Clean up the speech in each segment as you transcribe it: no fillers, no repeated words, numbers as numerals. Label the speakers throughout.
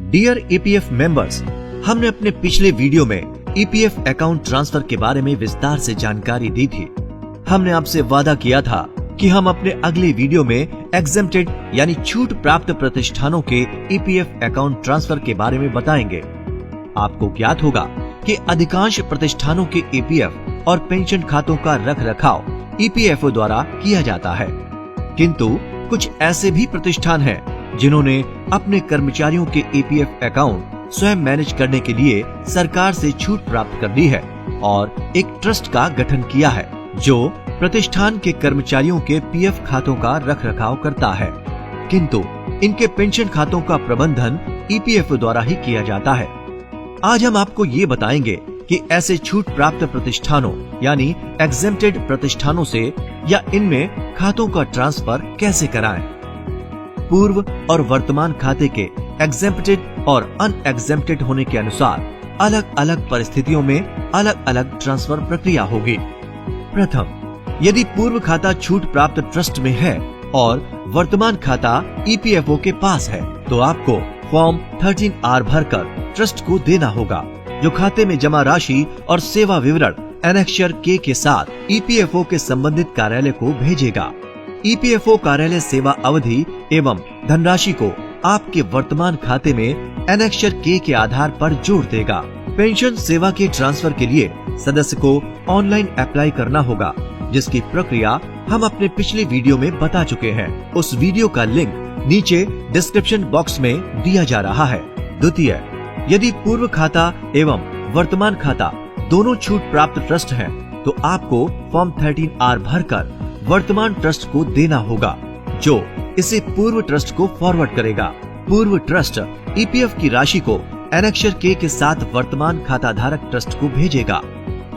Speaker 1: Dear EPF members, हमने अपने पिछले वीडियो में ईपीएफ अकाउंट ट्रांसफर के बारे में विस्तार से जानकारी दी थी। हमने आपसे वादा किया था कि हम अपने अगले वीडियो में एग्जेम्प्टेड यानी छूट प्राप्त प्रतिष्ठानों के ईपीएफ अकाउंट ट्रांसफर के बारे में बताएंगे। आपको ज्ञात होगा कि अधिकांश प्रतिष्ठानों के ईपीएफ और पेंशन खातों का रखरखाव ईपीएफओ द्वारा किया जाता है, किंतु कुछ ऐसे भी प्रतिष्ठान हैं जिन्होंने अपने कर्मचारियों के ईपीएफ अकाउंट स्वयं मैनेज करने के लिए सरकार से छूट प्राप्त कर ली है और एक ट्रस्ट का गठन किया है जो प्रतिष्ठान के कर्मचारियों के पीएफ खातों का रखरखाव करता है, किंतु इनके पेंशन खातों का प्रबंधन ईपीएफओ द्वारा ही किया जाता है। आज हम आपको ये बताएंगे कि ऐसे छूट प्राप्त प्रतिष्ठानों यानी एग्जेम्प्टेड प्रतिष्ठानों से या इनमें खातों का ट्रांसफर कैसे कराएं। पूर्व और वर्तमान खाते के एग्जेम्प्टेड और अनएग्जेम्प्टेड होने के अनुसार अलग अलग परिस्थितियों में अलग अलग ट्रांसफर प्रक्रिया होगी। प्रथम, यदि पूर्व खाता छूट प्राप्त ट्रस्ट में है और वर्तमान खाता ईपीएफओ के पास है तो आपको फॉर्म 13R भरकर ट्रस्ट को देना होगा, जो खाते में जमा राशि और सेवा विवरण एनेक्सर के साथ ईपीएफओ के संबंधित कार्यालय को भेजेगा। ईपीएफओ कार्यालय सेवा अवधि एवं धनराशि को आपके वर्तमान खाते में एनेक्सर के आधार पर जोड़ देगा। पेंशन सेवा के ट्रांसफर के लिए सदस्य को ऑनलाइन अप्लाई करना होगा, जिसकी प्रक्रिया हम अपने पिछले वीडियो में बता चुके हैं। उस वीडियो का लिंक नीचे डिस्क्रिप्शन बॉक्स में दिया जा रहा है। द्वितीय, यदि पूर्व खाता एवं वर्तमान खाता दोनों छूट प्राप्त ट्रस्ट हैं, तो आपको फॉर्म 13R भरकर वर्तमान ट्रस्ट को देना होगा, जो इसे पूर्व ट्रस्ट को फॉरवर्ड करेगा। पूर्व ट्रस्ट ईपीएफ की राशि को एनेक्सर के साथ वर्तमान खाता धारक ट्रस्ट को भेजेगा।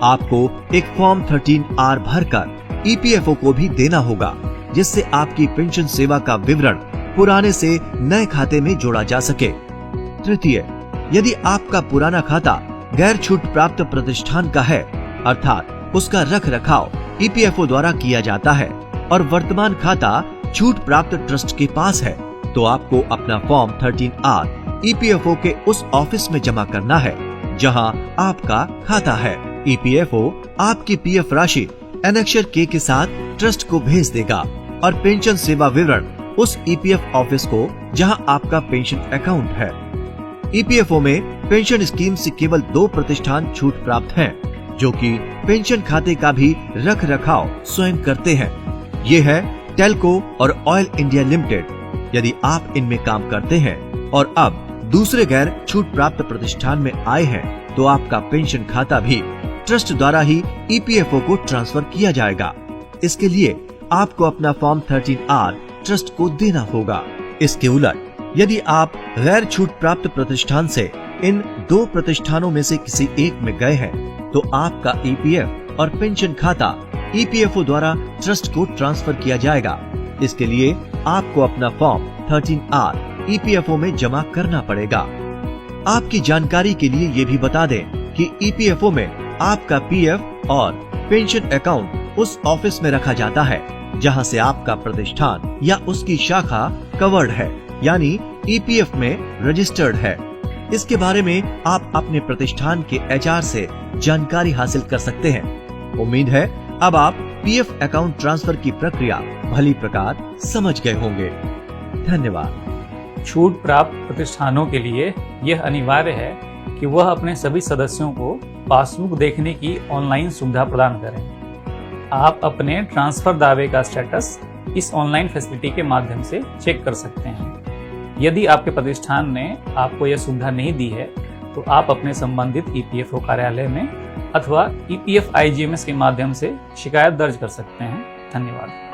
Speaker 1: आपको एक फॉर्म 13R भरकर ईपीएफओ को भी देना होगा, जिससे आपकी पेंशन सेवा का विवरण पुराने से नए खाते में जोड़ा जा सके। तृतीय, यदि आपका पुराना खाता गैर छूट प्राप्त प्रतिष्ठान का है, अर्थात उसका रखरखाव ईपीएफओ द्वारा किया जाता है और वर्तमान खाता छूट प्राप्त ट्रस्ट के पास है, तो आपको अपना फॉर्म 13R ईपीएफओ के उस ऑफिस में जमा करना है जहां आपका खाता है। ईपीएफओ आपकी पीएफ राशि एनेक्सर के साथ ट्रस्ट को भेज देगा और पेंशन सेवा विवरण उस ईपीएफ ऑफिस को जहां आपका पेंशन अकाउंट है। ईपीएफओ में पेंशन स्कीम से केवल 2 प्रतिष्ठान छूट प्राप्त हैं, जो कि पेंशन खाते का भी रखरखाव स्वयं करते हैं। ये है टेल्को और ऑयल इंडिया लिमिटेड। यदि आप इनमें काम करते हैं और अब दूसरे गैर छूट प्राप्त प्रतिष्ठान में आए हैं, तो आपका पेंशन खाता भी ट्रस्ट द्वारा ही ईपीएफओ को ट्रांसफर किया जाएगा। इसके लिए आपको अपना फॉर्म 13R ट्रस्ट को देना होगा। इसके उलट यदि आप गैर छूट प्राप्त प्रतिष्ठान से इन 2 प्रतिष्ठानों में से किसी एक में गए हैं, तो आपका ईपीएफ और पेंशन खाता ईपीएफओ द्वारा ट्रस्ट को ट्रांसफर किया जाएगा। इसके लिए आपको अपना फॉर्म 13R ईपीएफओ में जमा करना पड़ेगा। आपकी जानकारी के लिए ये भी बता दें कि ईपीएफओ में आपका पीएफ और पेंशन अकाउंट उस ऑफिस में रखा जाता है जहां से आपका प्रतिष्ठान या उसकी शाखा कवर्ड है, यानी ईपीएफ में रजिस्टर्ड है। इसके बारे में आप अपने प्रतिष्ठान के एचआर से जानकारी हासिल कर सकते हैं। उम्मीद है अब आप पीएफ अकाउंट ट्रांसफर की प्रक्रिया भली प्रकार समझ गए होंगे। धन्यवाद।
Speaker 2: छूट प्राप्त प्रतिष्ठानों के लिए यह अनिवार्य है कि वह अपने सभी सदस्यों को पासबुक देखने की ऑनलाइन सुविधा प्रदान करें। आप अपने ट्रांसफर दावे का स्टेटस इस ऑनलाइन फैसिलिटी के माध्यम से चेक कर सकते हैं। यदि आपके प्रतिष्ठान ने आपको यह सुविधा नहीं दी है, तो आप अपने संबंधित ईपीएफओ कार्यालय में अथवा ईपीएफ IGMS के माध्यम से शिकायत दर्ज कर सकते हैं। धन्यवाद।